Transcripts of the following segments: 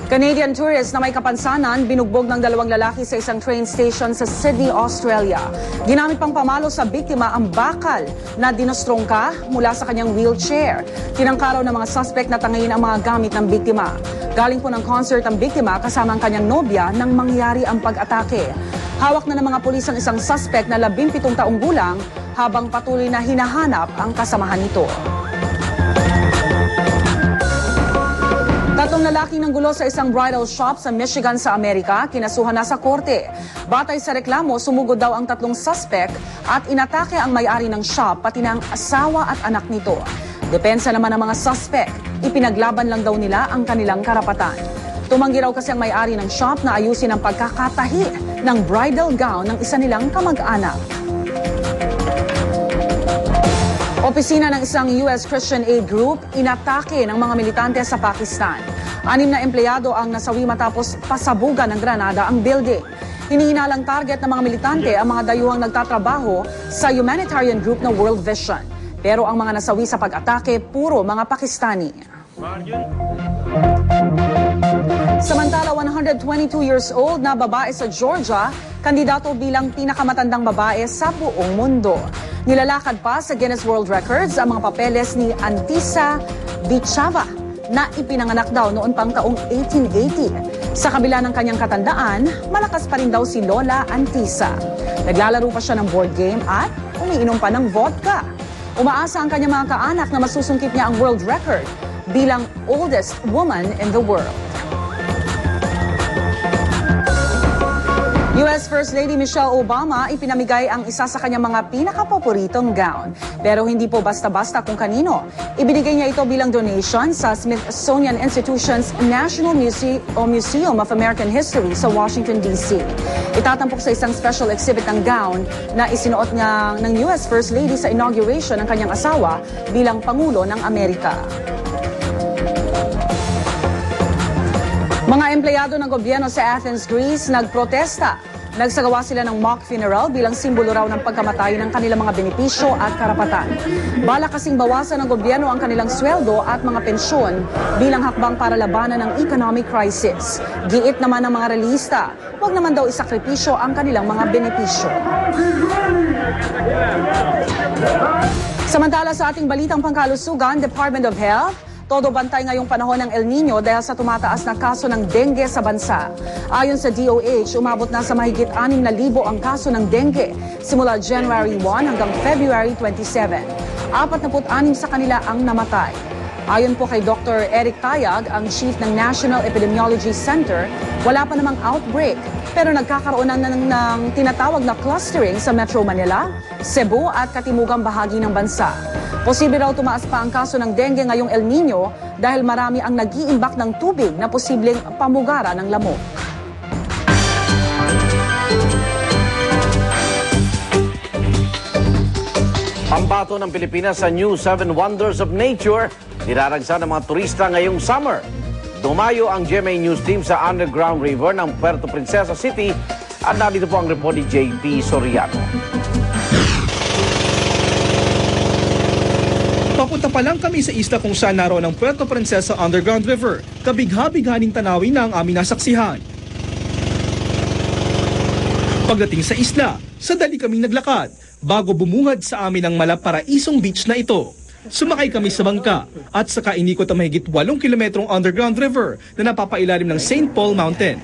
Canadian tourist na may kapansanan, binugbog ng 2 lalaki sa isang train station sa Sydney, Australia. Ginamit pang pamalo sa biktima ang bakal na dinostrongka mula sa kanyang wheelchair. Tinangkaraw ng mga suspect na tangayin ang mga gamit ng biktima. Galing po ng concert ang biktima kasama ang kanyang nobya nang mangyari ang pag-atake. Hawak na ng mga pulis ang isang suspect na 17 taong gulang habang patuloy na hinahanap ang kasamahan nito. 3 lalaking nanggulo sa isang bridal shop sa Michigan sa Amerika, kinasuhan na sa korte. Batay sa reklamo, sumugod daw ang 3 suspect at inatake ang may-ari ng shop pati ng asawa at anak nito. Depensa naman ng mga suspect, ipinaglaban lang daw nila ang kanilang karapatan. Tumanggi raw kasi ang may-ari ng shop na ayusin ang pagkakatahi ng bridal gown ng isa nilang kamag-anak. Opisina ng isang US Christian Aid Group inatake ng mga militante sa Pakistan. 6 na empleyado ang nasawi matapos pasabugan ng granada ang building. Hinihinalang target ng mga militante ang mga dayuhang nagtatrabaho sa humanitarian group na World Vision. Pero ang mga nasawi sa pag-atake, puro mga Pakistani. Samantala, 122 years old na babae sa Georgia, kandidato bilang pinakamatandang babae sa buong mundo. Nilalakad pa sa Guinness World Records ang mga papeles ni Antisa Vichava na ipinanganak daw noon pang taong 1880. Sa kabila ng kanyang katandaan, malakas pa rin daw si Lola Antisa. Naglalaro pa siya ng board game at umiinom pa ng vodka. Umaasa ang kanyang mga kaanak na masusungkit niya ang world record bilang oldest woman in the world. US First Lady Michelle Obama ipinamigay ang isa sa kanyang mga pinakapaboritong gown. Pero hindi po basta-basta kung kanino. Ibinigay niya ito bilang donation sa Smithsonian Institution's National Museum of American History sa Washington, D.C. Itatampok sa isang special exhibit ng gown na isinuot ng US First Lady sa inauguration ng kanyang asawa bilang Pangulo ng Amerika. Mga empleyado ng gobyerno sa Athens, Greece, nagprotesta. Nagsagawa sila ng mock funeral bilang simbolo raw ng pagkamatay ng kanilang mga benepisyo at karapatan. Balak kasing bawasan ng gobyerno ang kanilang sweldo at mga pensyon bilang hakbang para labanan ng economic crisis. Giit naman ng mga relihista, huwag naman daw isakripisyo ang kanilang mga benepisyo. Samantala sa ating balitang pangkalusugan, Department of Health, todo bantay ngayong panahon ng El Nino dahil sa tumataas na kaso ng dengue sa bansa. Ayon sa DOH, umabot na sa mahigit 6,000 ang kaso ng dengue simula January 1 hanggang February 27. 46 sa kanila ang namatay. Ayon po kay Dr. Eric Tayag, ang chief ng National Epidemiology Center, wala pa namang outbreak pero nagkakaroon ng tinatawag na clustering sa Metro Manila, Cebu at katimugang bahagi ng bansa. Posible raw tumaas pa ang kaso ng dengue ngayong El Nino dahil marami ang nag-iimbak ng tubig na posibleng pamugara ng lamok. Pambato ng Pilipinas sa New 7 Wonders of Nature, niraragsa ng mga turista ngayong summer. Dumayo ang GMA News Team sa Underground River ng Puerto Princesa City at narito po ang report ni JP Soriano. Papunta pa lang kami sa isla kung saan naroon ang Puerto Princesa Underground River. Kabigha-bighaning tanawin na ang aming nasaksihan. Pagdating sa isla, sadali kaming naglakad bago bumungad sa amin ang malaparaisong beach na ito. Sumakay kami sa bangka at saka inikot ang mahigit 8 kilometrong underground river na napapailalim ng St. Paul Mountain.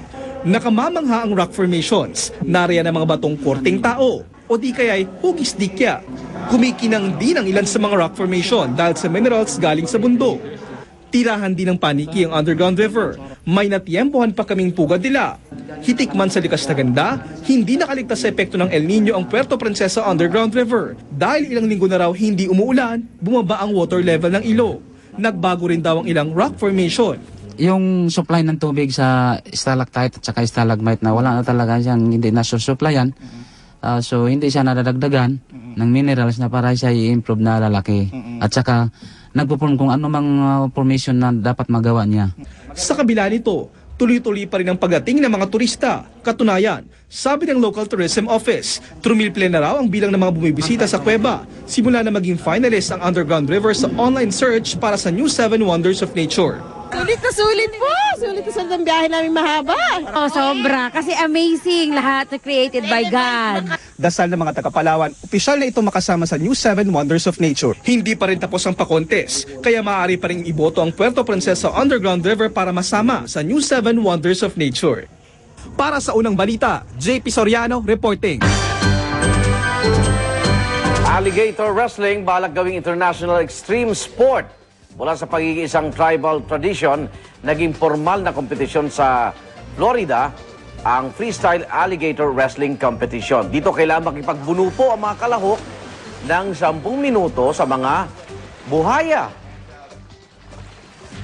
Nakamamangha ang rock formations, nariyan ang mga batong korteng tao o di kaya'y hugis dikya. Kumikinang din ang ilan sa mga rock formation dahil sa minerals galing sa bundok. Tirahan din ng paniki ang underground river. May natiyempohan pa kaming pugad nila. Hitik man sa likas na ganda, hindi nakaligtas sa epekto ng El Nino ang Puerto Princesa Underground River. Dahil ilang linggo na raw hindi umuulan, bumaba ang water level ng ilog. Nagbago rin daw ang ilang rock formation. Yung supply ng tubig sa stalactite at saka stalagmite na wala na talaga siyang hindi na supplyan. So hindi siya nadadagdagan ng minerals na para siya i-improve na lalaki. At saka nagpo-form kung ano mang formation na dapat magawa niya. Sa kabila nito, tuloy-tuloy pa rin ang pagdating ng mga turista. Katunayan, sabi ng Local Tourism Office, trumilple na raw ang bilang ng mga bumibisita sa kuweba simula na maging finalist ang Underground River sa online search para sa New 7 Wonders of Nature. Sulit na sulit po. Sulit na sulit ang biyahe namin mahaba. Oh, sobra. Kasi amazing lahat created by God. Dasal ng mga taga-Palawan, opisyal na ito makasama sa New 7 Wonders of Nature. Hindi pa rin tapos ang pa-contest, kaya maaari pa rin iboto ang Puerto Princesa Underground River para masama sa New 7 Wonders of Nature. Para sa unang balita, JP Soriano reporting. Alligator wrestling balak gawing international extreme sport. Mula sa pagiging isang tribal tradition, naging formal na kompetisyon sa Florida ang freestyle alligator wrestling competition. Dito kailangan makipagbunupo ang mga kalahok ng 10 minuto sa mga buhaya.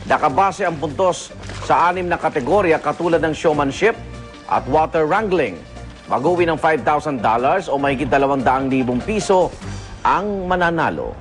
Nakabase ang puntos sa 6 na kategorya katulad ng showmanship at water wrangling. Mag-uwi ng $5,000 o mahigit 200,000 piso ang mananalo.